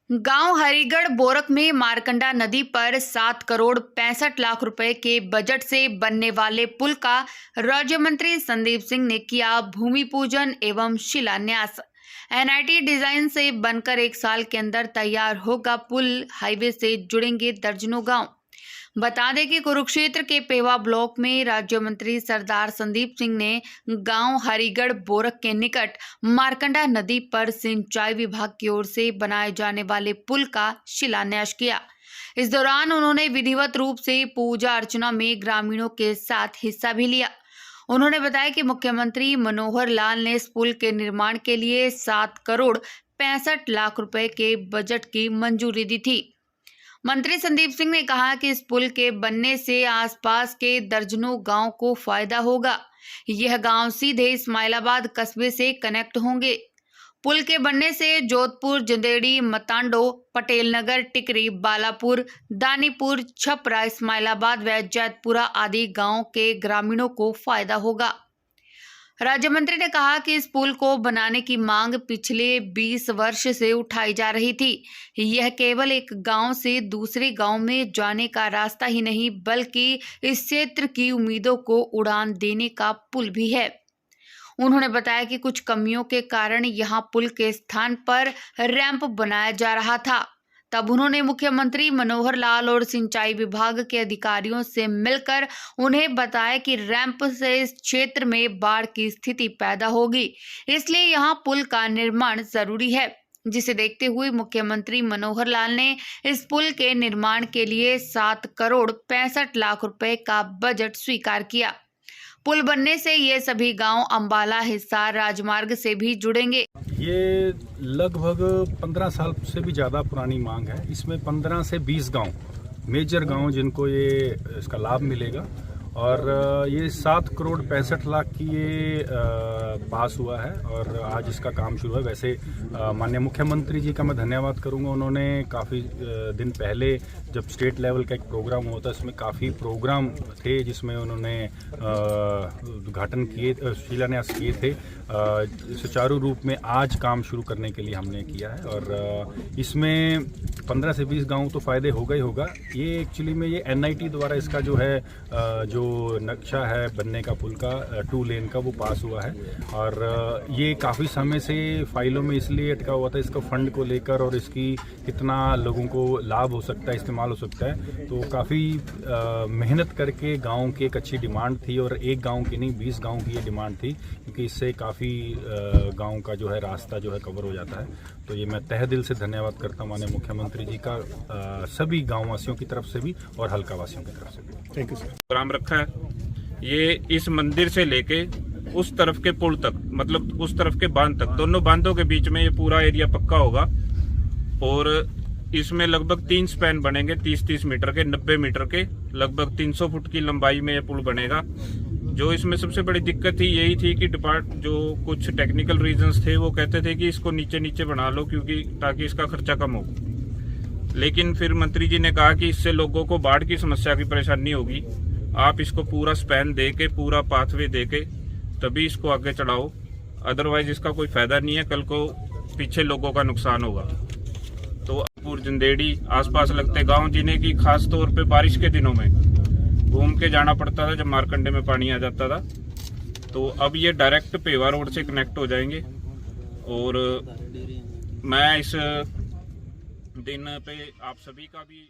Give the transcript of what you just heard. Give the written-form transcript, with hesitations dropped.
गांव हरिगढ़ बोरक में मारकंडा नदी पर 7 करोड़ 65 लाख रुपए के बजट से बनने वाले पुल का राज्य मंत्री संदीप सिंह ने किया भूमि पूजन एवं शिलान्यास। एनआईटी डिजाइन से बनकर 1 साल के अंदर तैयार होगा पुल। हाईवे से जुड़ेंगे दर्जनों गांव। बता दें कि कुरुक्षेत्र के पेवा ब्लॉक में राज्य मंत्री सरदार संदीप सिंह ने गांव हरिगढ़ बोरक के निकट मारकंडा नदी पर सिंचाई विभाग की ओर से बनाए जाने वाले पुल का शिलान्यास किया। इस दौरान उन्होंने विधिवत रूप से पूजा अर्चना में ग्रामीणों के साथ हिस्सा भी लिया। उन्होंने बताया कि मुख्यमंत्री मनोहर लाल ने इस पुल के निर्माण के लिए 7 करोड़ 65 लाख रुपए के बजट की मंजूरी दी थी। मंत्री संदीप सिंह ने कहा कि इस पुल के बनने से आसपास के दर्जनों गांव को फायदा होगा। यह गांव सीधे इस्माइलाबाद कस्बे से कनेक्ट होंगे। पुल के बनने से जोधपुर, जंदेड़ी, मतांडो, पटेल नगर, टिकरी, बालापुर, दानीपुर, छपरा, इस्माइलाबाद व जैतपुरा आदि गांव के ग्रामीणों को फायदा होगा। राज्य मंत्री ने कहा कि इस पुल को बनाने की मांग पिछले 20 वर्ष से उठाई जा रही थी। यह केवल एक गांव से दूसरे गांव में जाने का रास्ता ही नहीं, बल्कि इस क्षेत्र की उम्मीदों को उड़ान देने का पुल भी है। उन्होंने बताया कि कुछ कमियों के कारण यहां पुल के स्थान पर रैंप बनाया जा रहा था। तब उन्होंने मुख्यमंत्री मनोहर लाल और सिंचाई विभाग के अधिकारियों से मिलकर उन्हें बताया कि रैंप से इस क्षेत्र में बाढ़ की स्थिति पैदा होगी, इसलिए यहां पुल का निर्माण जरूरी है। जिसे देखते हुए मुख्यमंत्री मनोहर लाल ने इस पुल के निर्माण के लिए 7 करोड़ 65 लाख रुपए का बजट स्वीकार किया। पुल बनने से ये सभी गांव अंबाला हिसार राजमार्ग से भी जुड़ेंगे। ये लगभग 15 साल से भी ज़्यादा पुरानी मांग है। इसमें 15 से 20 गांव, मेजर गांव जिनको इसका लाभ मिलेगा, और ये 7 करोड़ 65 लाख की ये पास हुआ है और आज इसका काम शुरू है। वैसे माननीय मुख्यमंत्री जी का मैं धन्यवाद करूंगा। उन्होंने काफ़ी दिन पहले जब स्टेट लेवल का एक प्रोग्राम होता है, इसमें काफ़ी प्रोग्राम थे जिसमें उन्होंने उद्घाटन किए, शिलान्यास किए थे। सुचारू रूप में आज काम शुरू करने के लिए हमने किया है और इसमें 15 से 20 गाँव तो फ़ायदे होगा ही होगा। ये एक्चुअली में ये एनआईटी द्वारा इसका जो है जो नक्शा है बनने का पुल का 2 लेन का, वो पास हुआ है और ये काफ़ी समय से फाइलों में इसलिए अटका हुआ था, इसको फंड को लेकर और इसकी कितना लोगों को लाभ हो सकता है, इस्तेमाल हो सकता है। तो काफ़ी मेहनत करके गांव की एक अच्छी डिमांड थी और एक गांव की नहीं, 20 गांव की ये डिमांड थी, क्योंकि इससे काफ़ी गांव का जो है रास्ता जो है कवर हो जाता है। तो ये मैं तहे दिल से धन्यवाद करता हूँ माननीय मुख्यमंत्री जी का, सभी गाँव वासियों की तरफ से भी और हल्का वासियों की तरफ से भी। Thank you sir. प्रोग्राम रखा है ये इस मंदिर से लेके उस तरफ के पुल तक, मतलब उस तरफ के बांध तक, दोनों बांधों के बीच में ये पूरा एरिया पक्का होगा और इसमें लगभग 3 स्पैन बनेंगे, 30-30 मीटर के, 90 मीटर के, लगभग 300 फुट की लंबाई में ये पुल बनेगा। जो इसमें सबसे बड़ी दिक्कत थी यही थी कि जो कुछ टेक्निकल रीजंस थे, वो कहते थे कि इसको नीचे नीचे बना लो क्योंकि ताकि इसका खर्चा कम हो। लेकिन फिर मंत्री जी ने कहा कि इससे लोगों को बाढ़ की समस्या की परेशानी होगी, आप इसको पूरा स्पैन दे के, पूरा पाथवे दे के तभी इसको आगे चढ़ाओ, अदरवाइज इसका कोई फायदा नहीं है, कल को पीछे लोगों का नुकसान होगा। तो पूर, जंदेड़ी, आसपास लगते गांव जिन्हें की खास तौर पे बारिश के दिनों में घूम के जाना पड़ता था जब मारकंडे में पानी आ जाता था, तो अब ये डायरेक्ट पेवा रोड से कनेक्ट हो जाएंगे। और मैं इस दिन पे आप सभी का भी